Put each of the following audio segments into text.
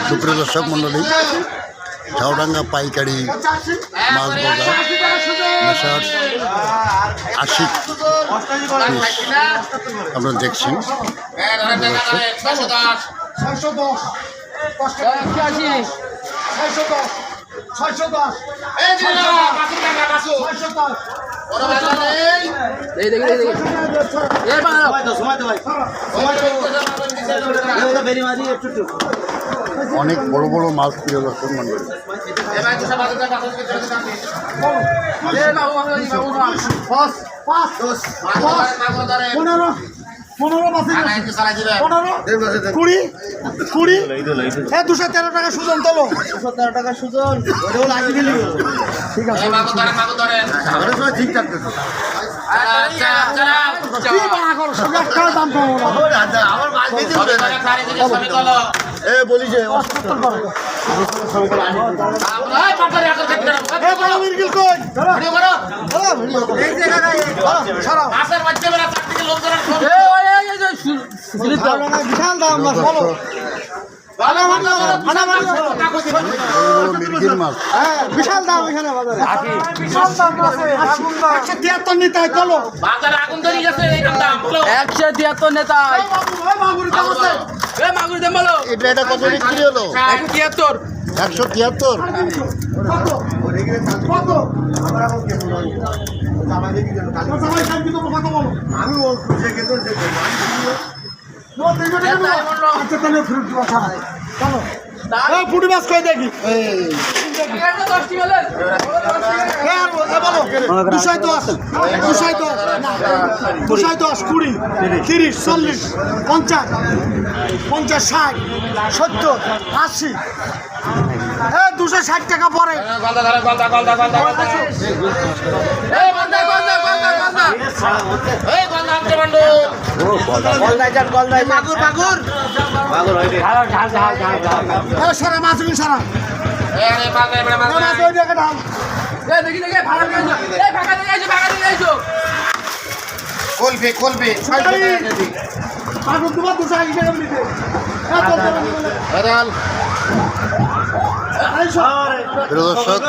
সুপ্রিয় দর্শক মন্ডলী, ঝাউডাঙ্গা পাইকারি মাছ বাজার মেসার্স আশিক আপনারা দেখছেন। অনেক বড় বড় মাছ প্রিয় দর্শক মন্ডলী। হ্যাঁ 213 টাকা সুজন তোলো, 213 টাকা সুজন। ঠিক আছে, ঠিক থাকবে। বলি যে বিশাল দাম বিশাল দাম এখানে বাজারে, বিশাল দাম আছে। 173 নেতায় চলো, বাজারে আগুন ধরে গেছে। 173 নেতায় মাগুর দাম বলো, এটা কত বিক্রি হলো? 173। 173 পুটি মাছ খাই দেখি। 210, 20, 30, 40, 50, 60, 70, 80। 260 টাকা পরে। সারা মাছ সারা খুলবে দর্শক,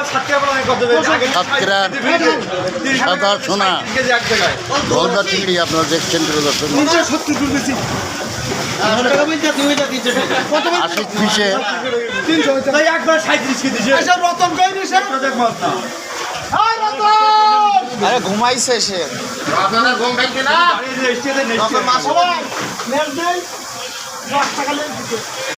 সাদা সোনা গলদা চিংড়ি আপনারা দেখছেন। দর্শক 80 পিসে ঘুমাইছে সে।